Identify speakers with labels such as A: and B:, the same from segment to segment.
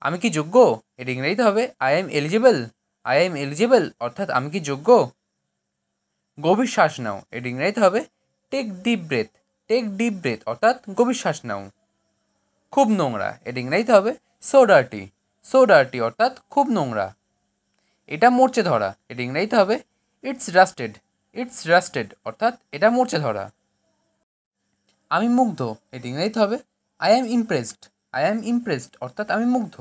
A: আমি কি যোগ্য? এটা ইংরেজিতে হবে I M eligible. I am eligible অর্থাৎ আমি কি যোগ্য? গভীর শ্বাস নাও, এটা ইংরেজিতে হবে take deep breath. Take deep breath অর্থাৎ গভীর শ্বাস নাও। খুব নোংরা, এটা ইংরেজিতে হবে সো ডার্টি। সো ডার্টি অর্থাৎ খুব নোংরা। এটা মরচে ধরা, এটা ইংরেজিতে হবে ইটস রাস্টেড। ইটস রাস্টেড অর্থাৎ এটা মরচে ধরা। আমি মুগ্ধ, এটা ইংরেজিতে হবে I am impressed. I am impressed অর্থাৎ আমি মুগ্ধ।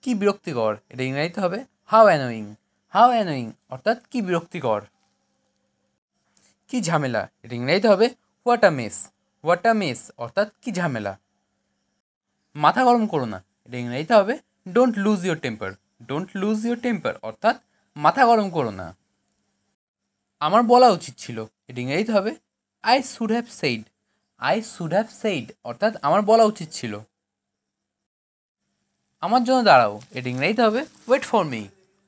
A: কি বিরক্তিকর, এটা ইংরেজিতে হবে হাউ অ্যানোয়িং। হাউ অ্যানোয়িং অর্থাৎ কি বিরক্তিকর। কি ঝামেলা, এটা ইংরেজিতে হবে what a mace. What a mace অর্থাৎ কি ঝামেলা। মাথা গরম করো না, এটা ইংরেজিতে হবে don't lose your temper. Don't lose your temper অর্থাৎ মাথা গরম করো না। আমার বলা উচিত ছিল, এটা ইংরেজিতে হবে I should have said. I should have said অর্থাৎ আমার বলা উচিত ছিল। আমার জন্য দাঁড়াও, এটা ইংরেজিতে হবে wait for me.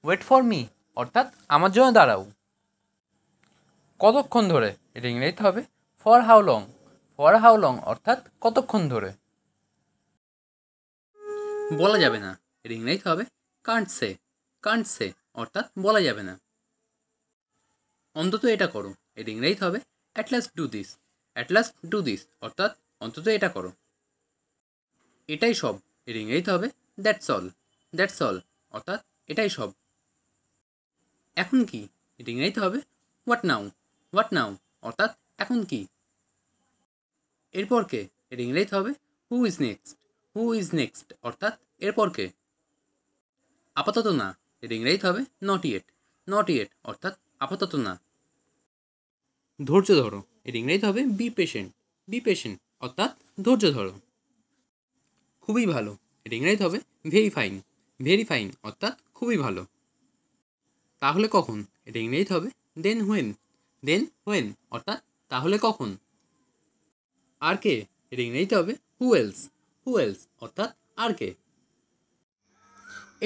A: Wait for me অর্থাৎ আমার জন্য দাঁড়াও। কতক্ষণ ধরে, এটা ইংরেজিতে হবে for how long. For how long অর্থাৎ কতক্ষণ ধরে। বলা যাবে না, এটা ইংরেজিতে হবে কান্ট সে। কান্ট সে অর্থাৎ বলা যাবে না। অন্তত এটা করো, এটা ইংরেজিতে হবে at last do this. At last do this অর্থাৎ অন্তত এটা করো। এটাই সব, এটা ইংরেজিতে হবে দ্যাটস অল। দ্যাটস অল অর্থাৎ এটাই সব। এখন কি, এটা ইংরেজিতে হবে হোয়াট নাও। হোয়াট নাও অর্থাৎ এখন কি। এরপর কে, এটা ইংরেজিতে হবে who is next. Who is next অর্থাৎ এরপর কে। আপাতত না, এটা ইংরেজিতে হবে নট ইয়েট। নট ইয়েট অর্থাৎ আপাতত না। ধৈর্য ধরো, এটা ইংরেজিতে হবে বি পেশেন্ট। বি পেশেন্ট অর্থাৎ ধৈর্য ধরো। খুবই ভালো, এটা ইংরেজিতে হবে ভেরি ফাইন। ভেরি ফাইন অর্থাৎ খুবই ভালো। তাহলে কখন, এটা ইংরেজিতে হবে দেন হোয়েন। দেন হোয়েন অর্থাৎ তাহলে কখন। আর কে, এটা ইংরেজিতে হবে হু এলস। হু এলস অর্থাৎ আর কে।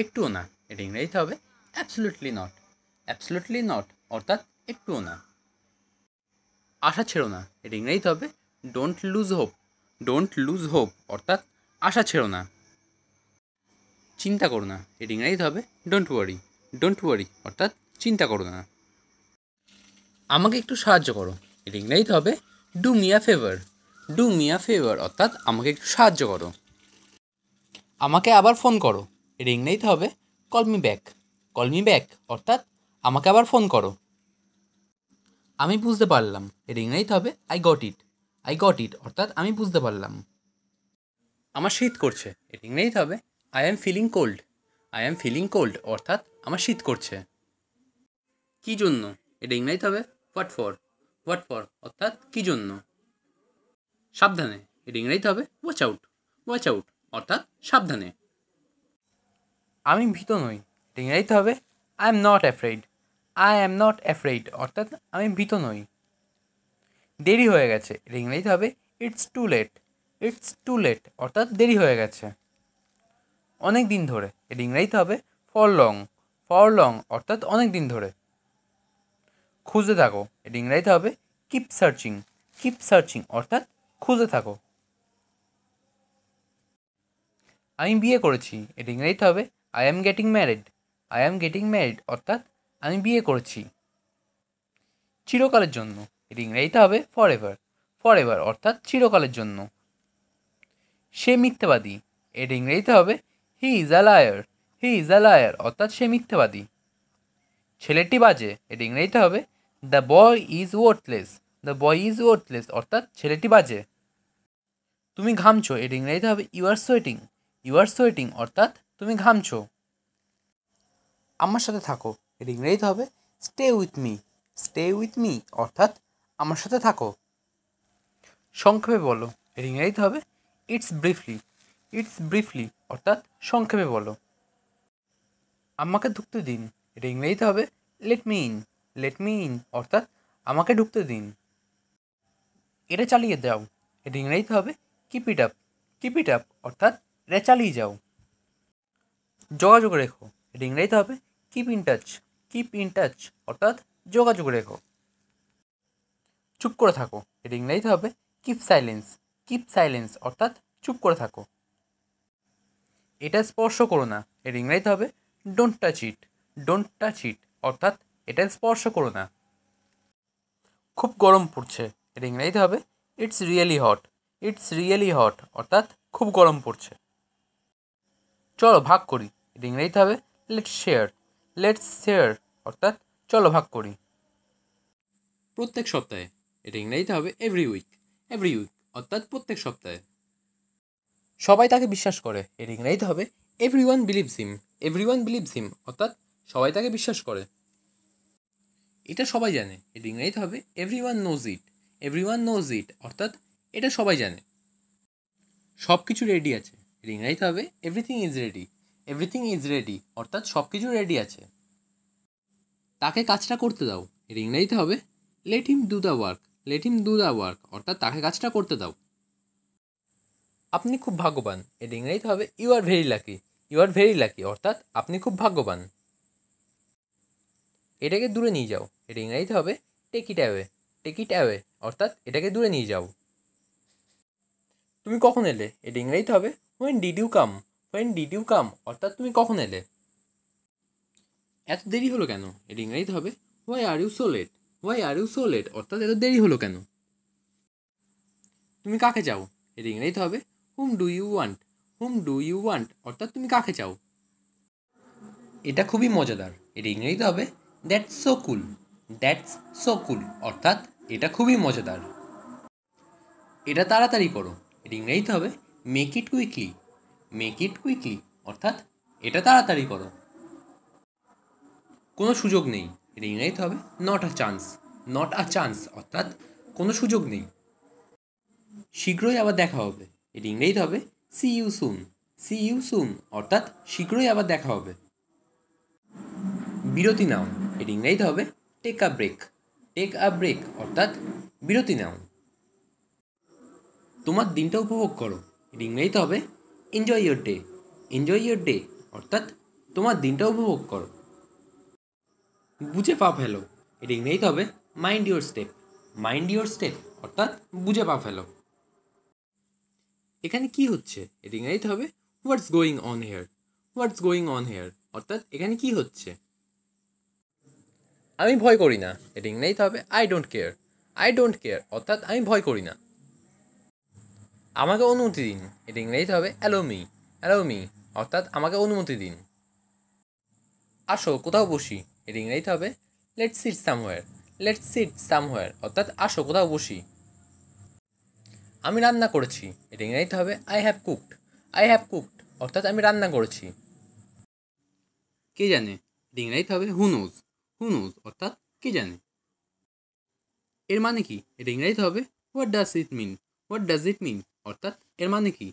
A: একটুও না, এটা ইংরেজিতে হবে অ্যাবসলিউটলি নট। অ্যাবসলিউটলি নট অর্থাৎ একটুও না। আশা ছেড়ো না, এটা ইংরেজিতে হবে don't lose hope. Don't lose hope অর্থাৎ আশা ছেড়ো না। চিন্তা করো না, এটা ইংরেজিতে হবে ডোন্ট ওয়ারি। ডোন্ট ওয়ারি অর্থাৎ চিন্তা করো না। আমাকে একটু সাহায্য করো, এটা ইংরেজিতে হবে do me a favour. Do me a favour অর্থাৎ আমাকে একটু সাহায্য করো। আমাকে আবার ফোন করো, এটা ইংরেজিতে হবে call me back. Call me back অর্থাৎ আমাকে আবার ফোন করো। আমি বুঝতে পারলাম, এটা ইংরেজিতে হবে I got it. I got it অর্থাৎ আমি বুঝতে পারলাম। আমার শীত করছে, এটা ইংরেজিতে হবে I am feeling cold. I am feeling cold অর্থাৎ আমার শীত করছে। কী জন্য, এটা ইংরেজিতে হবে হোয়াট ফর। হোয়াট ফর অর্থাৎ কী জন্য। সাবধানে, এটা ইংরেজিতে হবে ওয়াচ আউট। ওয়াচ আউট অর্থাৎ সাবধানে। আমি ভীত নই, এটা ইংরেজিতে হবে I am not afraid. I am not afraid অর্থাৎ আমি ভীত নই। দেরি হয়ে গেছে, এটা ইংরেজিতে হবে it's too late. It's too late অর্থাৎ দেরি হয়ে গেছে। অনেক দিন ধরে, এটা ইংরেজিতে হবে ফর লং। ফর লং অর্থাৎ অনেক দিন ধরে। খুঁজতে থাকো, এটা ইংরেজিতে হবে কিপ সার্চিং। কিপ সার্চিং অর্থাৎ খুঁজতে থাকো। আমি বিয়ে করেছি, এটা ইংরেজিতে হবে I am getting married. I am getting married অর্থাৎ আমি বিয়ে করেছি। চিরকালের জন্য, এটা ইংরেজিতে হবে ফর এভার। ফর এভার অর্থাৎ চিরকালের জন্য। সে মিথ্যাবাদী, এটা ইংরেজিতে হবে he is a liar. He is a liar অর্থাৎ সে মিথ্যাবাদী। ছেলেটি বাজে, এটা ইংরেজিতে হবে the boy is worthless. The boy is worthless অর্থাৎ ছেলেটি বাজে। তুমি ঘামছো, এটা ইংরেজিতে হবে you are sweating. You are sweating অর্থাৎ তুমি ঘামছো। আমার সাথে থাকো, এটা ইংরেজিতে হবে stay with me. Stay with me অর্থাৎ আমার সাথে থাকো। সংক্ষেপে বলো, এটা ইংরেজিতে হবে ইটস ব্রিফলি। ইটস ব্রিফলি অর্থাৎ সংক্ষেপে বলো। আমাকে ঢুকতে দিন, এটা ইংরেজিতে হবে let me in. Let me in অর্থাৎ আমাকে ঢুকতে দিন। এটা চালিয়ে যাও, এটা ইংরেজিতে হবে keep it up. Keep it up অর্থাৎ এটা চালিয়ে যাও। যোগাযোগ রেখো, এটা ইংরেজিতে হবে keep in touch. Keep in touch অর্থাৎ যোগাযোগ রেখো। চুপ করে থাকো, এটা ইংরেজিতে হবে কিপ সাইলেন্স। কিপ সাইলেন্স অর্থাৎ চুপ করে থাকো। এটা স্পর্শ করো না, এর ইংরেজিতে হবে don't touch it. Don't touch it অর্থাৎ এটা স্পর্শ করো না। খুব গরম পড়ছে, এর ইংরেজিতে হবে it's really hot. It's really hot অর্থাৎ খুব গরম পড়ছে। চলো ভাগ করি, এর ইংরেজিতে হবে লেটস শেয়ার। লেটস শেয়ার অর্থাৎ চলো ভাগ করি। প্রত্যেক সপ্তাহে, এটা ইংরেজিতে হবে এভরি উইক। এভরি উইক অর্থাৎ প্রত্যেক সপ্তাহে। সবাই তাকে বিশ্বাস করে, এর ইংরেজিতে হবে এভরি ওয়ান বিলিভস হিম। এভরি ওয়ান বিলিভস হিম অর্থাৎ সবাই তাকে বিশ্বাস করে। এটা সবাই জানে, এর ইংরেজিতে হবে every one knows it. Every one knows it অর্থাৎ এটা সবাই জানে। সব কিছু রেডি আছে, এর ইংরেজিতে হবে everything is ready. Everything is ready অর্থাৎ সব কিছু রেডি আছে। তাকে কাজটা করতে দাও, এর ইংরেজিতে হবে let him do the work. Let him do the work অর্থাৎ তাকে কাজটা করতে দাও। আপনি খুব ভাগ্যবান, এর ইংরেজিতে হবে you are very lucky. You are very lucky অর্থাৎ আপনি খুব ভাগ্যবান। এটাকে দূরে নিয়ে যাও, এর ইংরেজিতে হবে take it away. Take it away অর্থাৎ এটাকে দূরে নিয়ে যাও। তুমি কখন এলে, এর ইংরেজিতে হবে when did you come. When did you come অর্থাৎ তুমি কখন এলে। এত দেরি হলো কেন, এর ইংরেজিতে হবে why are you so late. Why are you so late অর্থাৎ এত দেরি হলো কেন। তুমি কাকে চাও, এর ইংরেজিতে হবে whom do you want. Whom do you want অর্থাৎ তুমি কাকে চাও। এটা খুবই মজাদার, এর ইংরেজিতে হবে that's so cool. That's so কুল অর্থাৎ এটা খুবই মজাদার। এটা তাড়াতাড়ি করো, এর ইংরেজিতে হবে make it quickly. Make it quickly অর্থাৎ এটা তাড়াতাড়ি করো। কোনো সুযোগ নেই, এর ইংরেজিতে হবে not a chance. Not a chance অর্থাৎ কোনো সুযোগ নেই। শীঘ্রই আবার দেখা হবে, এর ইংরেজিতে হবে see you soon. See you soon অর্থাৎ শীঘ্রই আবার দেখা হবে। বিরতি নাও, এর ইংরেজিতে হবে take a break. Take a break অর্থাৎ বিরতি নাও। তোমার দিনটা উপভোগ করো, এর ইংরেজিতে হবে enjoy your day. Enjoy your day অর্থাৎ তোমার দিনটা উপভোগ করো। বুঝে পা ফেলো, এর ইংরেজিতে হবে mind your step. Mind your step অর্থাৎ বুঝে পা ফেলো। এখানে কি হচ্ছে, এর ইংরেজিতে হবে what's going on here. What's going on here অর্থাৎ এখানে কি হচ্ছে। আমি ভয় করি না, এর ইংরেজিতে হবে I don't care. I don't care অর্থাৎ আমি ভয় করি না। আমাকে অনুমতি দিন, এর ইংরেজিতে হবে অ্যালো মি। অ্যালো মি অর্থাৎ আমাকে অনুমতি দিন। আসো কোথাও বসি, এর ইংরেজিতে হবে let's sit somewhere. Let's sit somewhere অর্থাৎ আসো কোথাও বসি। আমি রান্না করেছি, এর ইংরেজিতে হবে I have cooked. I have cooked অর্থাৎ আমি রান্না করেছি। কে জানে, এর ইংরেজিতে হবে হু নোজ। হু নোজ অর্থাৎ কে জানে। এর মানে কি, এর ইংরেজিতে হবে what does it mean. What does it mean অর্থাৎ এর মানে কি।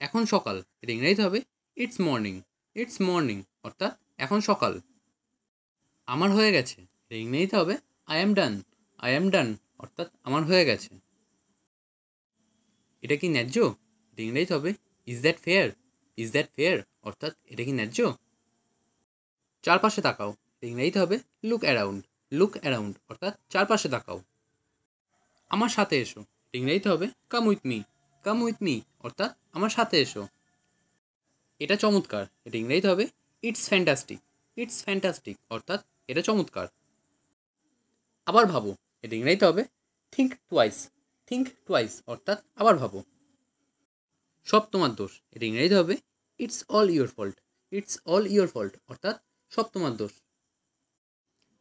A: এখন সকাল, এর ইংরেজিতে হবে ইটস মর্নিং। ইটস মর্নিং অর্থাৎ এখন সকাল। আমার হয়ে গেছে, এর ইংরেজিতে হবে I am done. I am ডান অর্থাৎ আমার হয়ে গেছে। এটা কি ন্যায্য, এর ইংরেজিতে হবে is that fair. Is that fair অর্থাৎ এটা কি ন্যায্য। চারপাশে তাকাও, এর ইংরেজিতে হবে লুক অ্যারাউন্ড। লুক অ্যারাউন্ড অর্থাৎ চারপাশে তাকাও। আমার সাথে এসো, এর ইংরেজিতে হবে come with me. Come with me অর্থাৎ আমার সাথে এসো। এটা চমৎকার, এর ইংরেজিতে হবে ইটস ফ্যান্টাস্টিক। ইটস ফ্যান্টাস্টিক অর্থাৎ এটা চমৎকার। আবার ভাবো, এর ইংরেজিতে হবে থিঙ্ক টুয়াইস। থিঙ্ক টুয়াইস অর্থাৎ আবার ভাবো। সব তোমার দোষ, এর ইংরেজিতে হবে it's all your fault. It's all your fault অর্থাৎ সব তোমার দোষ।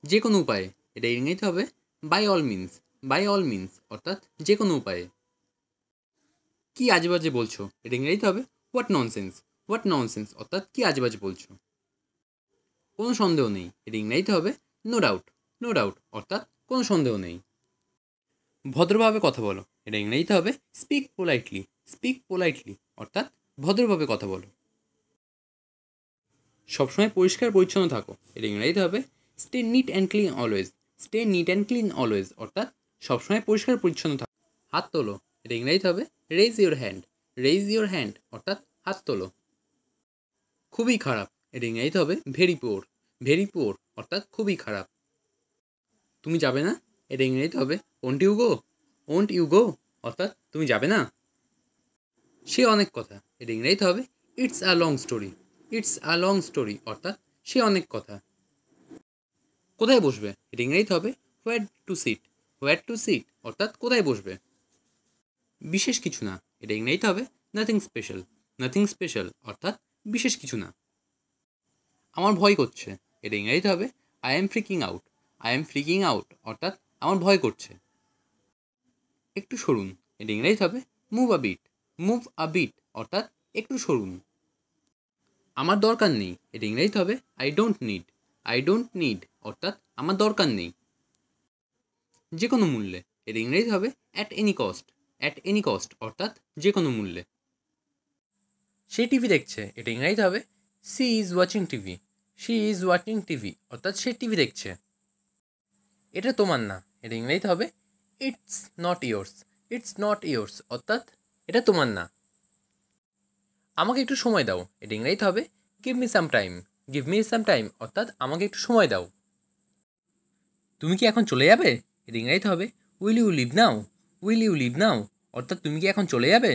A: যে কোনো উপায়ে, এটা ইংরেজিতে হবে by all means. By all means অর্থাৎ যে কোনো উপায়ে। কি আজেবাজে বলছো, এটা ইংরেজিতে হবে হোয়াট ননসেন্স। হোয়াট ননসেন্স অর্থাৎ কি আজেবাজে বলছো। কোনো সন্দেহ নেই, এর ইংরেজিতে হবে নো ডাউট। নো ডাউট অর্থাৎ কোনো সন্দেহ নেই। ভদ্রভাবে কথা বলো, এটা ইংরেজিতে হবে স্পিক পোলাইটলি। স্পিক পোলাইটলি অর্থাৎ ভদ্রভাবে কথা বলো। সবসময় পরিষ্কার পরিচ্ছন্ন থাকো, এর ইংরেজিতে হবে stay neat and clean always. Stay neat and clean always অর্থাৎ সবসময় পরিষ্কার পরিচ্ছন্ন থাকো। হাত তোলো, এটা ইংরেজিতে হবে raise your hand. Raise your hand অর্থাৎ হাত তোলো। খুবই খারাপ, এর ইংরেজিতে হবে ভেরি পুওর। ভেরি পুওর অর্থাৎ খুবই খারাপ। তুমি যাবে না, এর ইংরেজিতে হবে won't you go. Won't you go অর্থাৎ তুমি যাবে না। সে অনেক কথা, এর ইংরেজিতে হবে it's a long story. It's a long story অর্থাৎ সে অনেক কথা। কোথায় বসবে এটা ইংরেজিতে হবে where to sit. Where to sit অর্থাৎ কোথায় বসবে। বিশেষ কিছু না এটা ইংরেজিতে হবে নাথিং স্পেশাল। নাথিং স্পেশাল অর্থাৎ বিশেষ কিছু না। আমার ভয় করছে এটা ইংরেজিতে হবে I am freaking out. I am freaking out অর্থাৎ আমার ভয় করছে। একটু সরুন এটা ইংরেজিতে হবে move a bit. Move a bit অর্থাৎ একটু সরুন। আমার দরকার নেই এটা ইংরেজিতে হবে I don't need. I don't need অর্থাৎ আমার দরকার নেই। যে কোনো মূল্যে এটা ইংরেজিতে হবে at any cost. At any cost অর্থাৎ যে কোনো মূল্যে। সে টিভি দেখছে এটা ইংরেজিতে হবে she is watching TV. She is watching TV অর্থাৎ সে টিভি দেখছে। এটা তোমার না এটা ইংরেজিতে হবে it's not yours. It's not yours অর্থাৎ এটা তোমার না। আমাকে একটু সময় দাও এটা ইংরেজিতে হবে give me some time. Give me some time অর্থাৎ আমাকে একটু সময় দাও। তুমি কি এখন চলে যাবে এটা ইংরেজিতে হবে will you leave now. Will you leave now অর্থাৎ তুমি কি এখন চলে যাবে।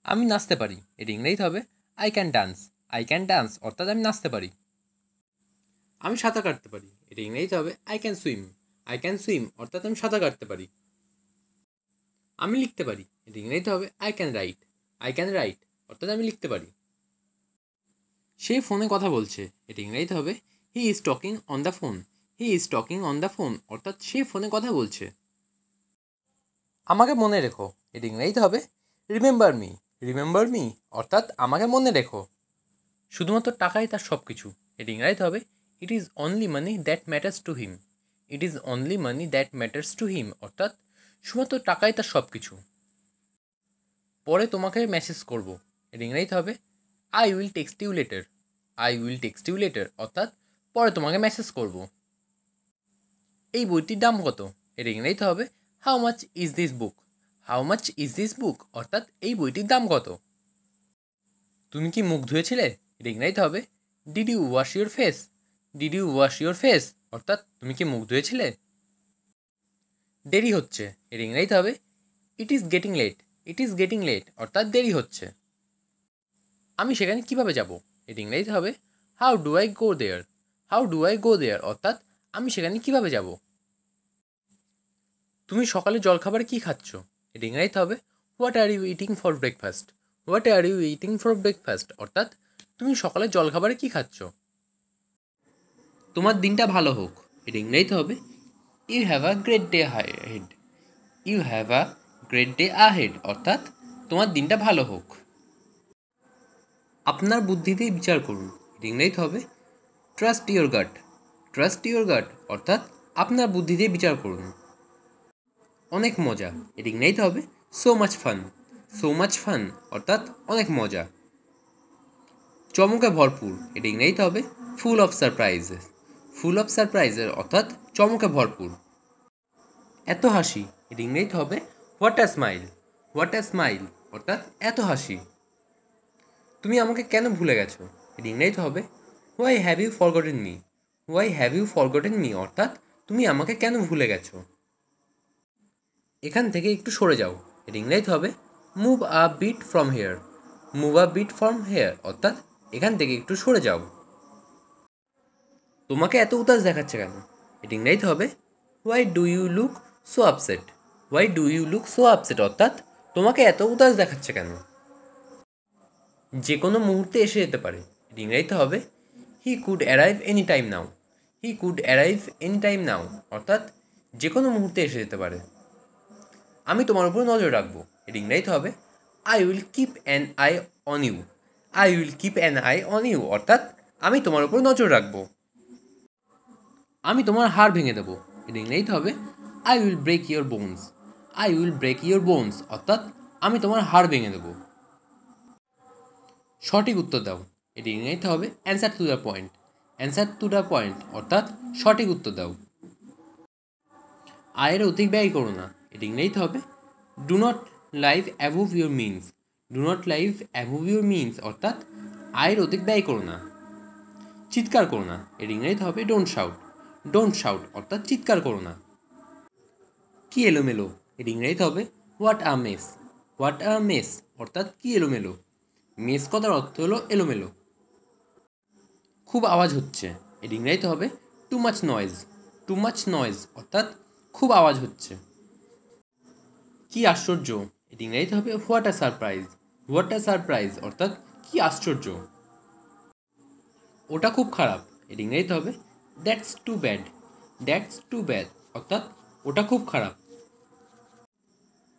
A: আমি নাচতে পারি এটা ইংরেজিতে হবে I can dance. I can dance অর্থাৎ আমি নাচতে পারি। আমি সাঁতার কাটতে পারি এটা ইংরেজিতে হবে I can swim. I can swim অর্থাৎ আমি সাঁতার কাটতে পারি। আমি লিখতে পারি এটা ইংরেজিতে হবে I can write. I can write অর্থাৎ আমি লিখতে পারি। সে ফোনে কথা বলছে এটা ইংরেজিতে হবে he is talking on the phone. He is talking on the phone অর্থাৎ সে ফোনে কথা বলছে। আমাকে মনে রেখো এটা ইংরেজিতে হবে রিমেম্বার মি। রিমেম্বার মি অর্থাৎ আমাকে মনে রেখো। শুধুমাত্র টাকাই তার সব কিছু এটা ইংরেজিতে হবে it is only money that matters to him. It is only money that matters to him অর্থাৎ শুধুমাত্র টাকাই তার সব কিছু। পরে তোমাকে মেসেজ করব এটা ইংরেজিতে হবে I will text you later. I will text you later অর্থাৎ পরে তোমাকে মেসেজ করব। এই বইটির দাম কত এটা ইংরেজিতে হবে how much is this book. How much is this book অর্থাৎ এই বইটির দাম কত। তুমি কি মুখ ধুয়েছিলে এটা ইংরেজিতে হবে did you wash your face. Did you wash your face অর্থাৎ তুমি কি মুখ ধুয়েছিলে। দেরি হচ্ছে এর ইংরেজিতে হবে it is getting late. It is getting late অর্থাৎ দেরি হচ্ছে। আমি সেখানে কিভাবে যাব এর ইংরেজিতে হবে how do I go there. How do I go there অর্থাৎ আমি সেখানে কিভাবে যাব। তুমি সকালে জলখাবারে কী খাচ্ছ এর ইংরেজিতে হবে what are you eating for breakfast. What are you eating for breakfast অর্থাৎ তুমি সকালে জলখাবারে কী খাচ্ছ। তোমার দিনটা ভালো হোক এর ইংরেজিতে হবে you have a great day ahead. You have a great day ahead অর্থাৎ তোমার দিনটা ভালো হোক। আপনার বুদ্ধিতে বিচার করুন এর ইংরেজিতে হবে trust your gut. Trust your gut অর্থাৎ আপনার বুদ্ধি দিয়ে বিচার করুন। অনেক মজা এর ইংরেজিতে হবে so much fun. So much fun অর্থাৎ অনেক মজা। চমকে ভরপুর এর ইংরেজিতে হবে full of surprises. Full of surprises অর্থাৎ চমকে ভরপুর। এত হাসি এর ইংরেজিতে হবে what a smile. What a smile অর্থাৎ এত হাসি। তুমি আমাকে কেন ভুলে গেছো এর ইংরেজিতে হবে why have you forgotten me. Why have you forgotten me অর্থাৎ তুমি আমাকে কেন ভুলে গেছো। এখান থেকে একটু সরে যাও এর ইংরেজিতে হবে move a bit from here. Move a bit from here অর্থাৎ এখান থেকে একটু সরে যাও। তোমাকে এত উদাস দেখাচ্ছে কেন এর ইংরেজিতে হবে why do you look so upset. Why do you look so upset অর্থাৎ তোমাকে এত উদাস দেখাচ্ছে কেন। যে কোনো মুহূর্তে এসে যেতে পারে এর ইংরেজিতে হবে he could arrive any time now. He could arrive any time now অর্থাৎ যে কোনো মুহূর্তে এসে যেতে পারে। আমি তোমার উপর নজর রাখবো এর ইংরেজিতে হবে I will keep an eye on you. I will keep an eye on you অর্থাৎ আমি তোমার উপর নজর রাখবো। আমি তোমার হাড় ভেঙে দেবো এর ইংরেজিতে হবে I will break your bones. I will break your bones অর্থাৎ আমি তোমার হাড় ভেঙে দেবো। সঠিক উত্তর দাও এর ইংরেজিতে হবে answer to the point. Answer to the point অর্থাৎ সঠিক উত্তর দাও। আয়ের অধিক ব্যয় করো না এর ইংরেজিতে হবে do not live above your means. Do not live above your means অর্থাৎ আয়ের অধিক ব্যয় করো না। চিৎকার করো না এর ইংরেজিতে হবে ডোন্ট শাউট। ডোন্ট শাউট অর্থাৎ চিৎকার করো না। কি এলোমেলো এর ইংরেজিতে হবে what a mace. What a mace অর্থাৎ কি এলোমেলো। মেস কথার অর্থ হলো এলোমেলো। খুব আওয়াজ হচ্ছে, এর ইংরেজিতে হবে too much noise. Too much noise অর্থাৎ খুব আওয়াজ হচ্ছে। কি আশ্চর্য, এর ইংরেজিতে হবে what a surprise. What a surprise অর্থাৎ কি আশ্চর্য। ওটা খুব খারাপ, এর ইংরেজিতে হবে that's too bad. That's too bad অর্থাৎ ওটা খুব খারাপ।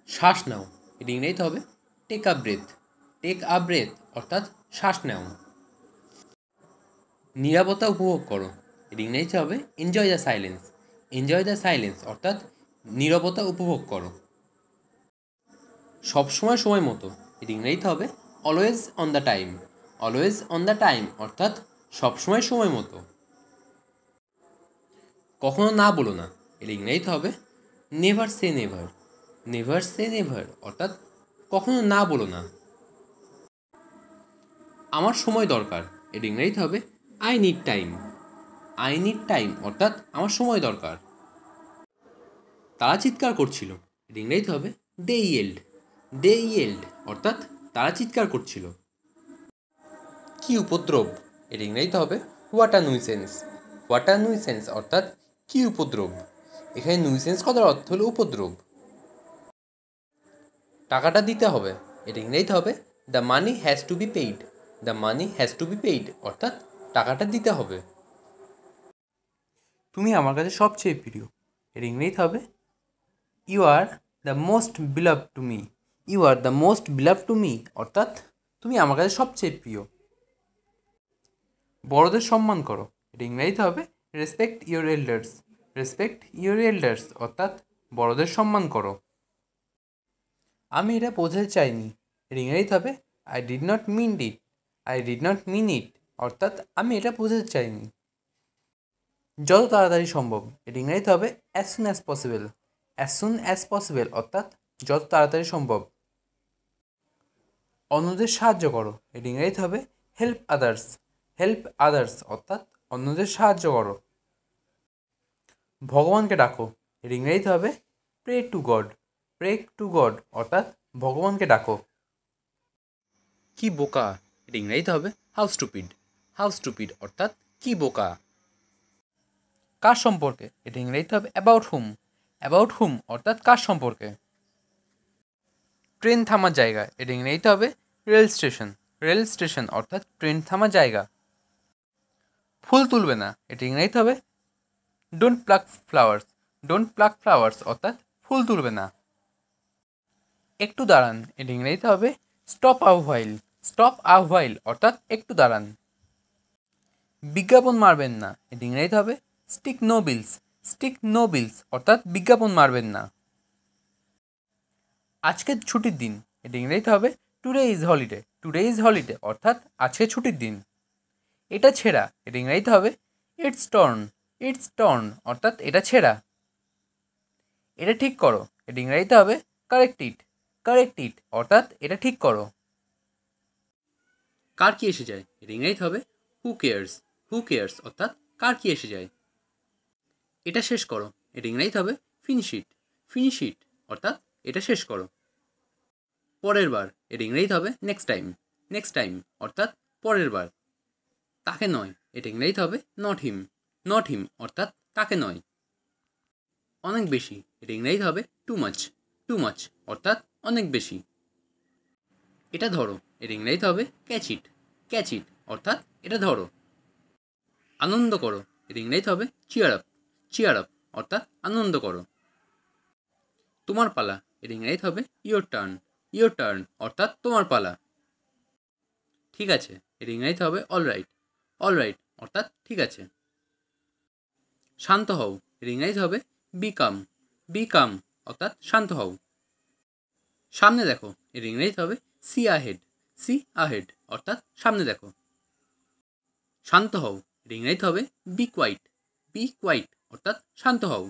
A: শ্বাস নাও, এর ইংরেজিতে হবে take a breath. Take a breath অর্থাৎ শ্বাস নাও। নীরবতা উপভোগ করো, এর ইংরেজিতে হবে enjoy the silence. Enjoy the silence অর্থাৎ নীরবতা উপভোগ করো। সবসময় সময় মতো, এর ইংরেজিতে হবে always on the time. Always on the time অর্থাৎ সবসময় সময় মতো। কখনো না বলো না, এর ইংরেজিতে হবে নেভার সে নেভার। নেভার সে নেভার অর্থাৎ কখনো না বলো না। আমার সময় দরকার, এর ইংরেজিতে হবে I need time. I need time অর্থাৎ আমার সময় দরকার। তারা চিৎকার করছিল, এর ইংরেজিতে হবে দে ইয়েল্ড। দে ইয়েল্ড অর্থাৎ তারা চিৎকার করছিল। কি উপদ্রব, এর ইংরেজিতে হবে what a nuisance. What a nuisance অর্থাৎ কি উপদ্রব। এখানে নুইসেন্স কথার অর্থ হলো উপদ্রব। টাকাটা দিতে হবে, এর ইংরেজিতে হবে the money has to be paid. The money has to be paid অর্থাৎ টাকাটা দিতে হবে। তুমি আমার কাছে সবচেয়ে প্রিয়, এর ইংরেজিতে হবে you are the most beloved to me. You are the most beloved to me অর্থাৎ তুমি আমার কাছে সবচেয়ে প্রিয়। বড়দের সম্মান করো, এর ইংরেজিতে হবে respect your elders. Respect your elders অর্থাৎ বড়দের সম্মান করো। আমি এটা বোঝাতে চাইনি, এর ইংরেজিতে হবে I did not mean it. I did not mean it অর্থাৎ আমি এটা বোঝাতে চাইনি। যত তাড়াতাড়ি সম্ভব, এর ইংরেজিতে হবে as soon as possible. As soon as possible অর্থাৎ যত তাড়াতাড়ি সম্ভব। অন্যদের সাহায্য করো, এর ইংরেজিতে হবে হেল্প আদার্স। হেল্প আদার্স অর্থাৎ অন্যদের সাহায্য করো। ভগবানকে ডাকো, এর ইংরেজিতে হবে pray to God. Pray to God অর্থাৎ ভগবানকে ডাকো। কি বোকা, এর ইংরেজিতে হবে হাউ স্টুপিড। হাউ স্টুপিড অর্থাৎ কি বোকা। কার সম্পর্কে, এটা ইংরেজিতে হবে অ্যাবাউট হুম। অ্যাবাউট হুম অর্থাৎ কার সম্পর্কে। ট্রেন থামার জায়গা, এটা ইংরেজিতে হবে রেল স্টেশন। রেল স্টেশন অর্থাৎ ট্রেন থামার জায়গা। ফুল তুলবে না, এটা ইংরেজিতে হবে don't pluck flowers. Don't pluck flowers অর্থাৎ ফুল তুলবে না। একটু দাঁড়ান, এটা ইংরেজিতে হবে stop a while. Stop a while অর্থাৎ একটু দাঁড়ান। বিজ্ঞাপন মারবেন না, এটা ইংরেজিতে হবে stick no bills. Stick no bills অর্থাৎ বিজ্ঞাপন মারবেন না। আজকের ছুটির দিন, এটা ইংরেজিতে হবে today is holiday. Today is holiday অর্থাৎ আজকে ছুটির দিন। এটা ছেঁড়া, এটা ইংরেজিতে হবে ইটস টর্ন। ইটস টর্ন অর্থাৎ এটা ছেঁড়া। এটা ঠিক করো, এটা ইংরেজিতে হবে কারেক্ট ইট। কারেক্ট ইট অর্থাৎ এটা ঠিক করো। কার কি এসে যায়, এটা ইংরেজিতে হবে হু কেয়ার্স। হু কেয়ার্স অর্থাৎ কার কি এসে যায়। এটা শেষ করো, এটা ইংরেজিতে হবে ফিনিশ ইট। ফিনিশ ইট অর্থাৎ এটা শেষ করো। পরের বার, এটা ইংরেজিতে হবে নেক্সট টাইম। নেক্সট টাইম অর্থাৎ পরের বার। তাকে নয়, এটা ইংরেজিতে হবে নট হিম। নট হিম অর্থাৎ তাকে নয়। অনেক বেশি, এটা ইংরেজিতে হবে টু মাচ। টু মাচ অর্থাৎ অনেক বেশি। এটা ধরো, এটা ইংরেজিতে হবে ক্যাচ ইট। ক্যাচ ইট অর্থাৎ এটা ধরো। আনন্দ করো, এটা ইংরেজিতে হবে চিয়ার আপ। চিয়ার আপ অর্থাৎ আনন্দ করো। তোমার পালা, এটা ইংরেজিতে হবে ইয়োর টার্ন। ইয়োর টার্ন অর্থাৎ তোমার পালা। ঠিক আছে, এটা ইংরেজিতে হবে অল রাইট। অল রাইট অর্থাৎ ঠিক আছে। শান্ত হও, এর ইংরেজিতে হবে বি কাম। বি কাম অর্থাৎ শান্ত হও। সামনে দেখো, এর ইংরেজিতে হবে সি আহেড। সি আহেড অর্থাৎ সামনে দেখো। শান্ত হও, এর ইংরেজিতে হবে বি কোয়াইট। বি কোয়াইট অর্থাৎ শান্ত হও।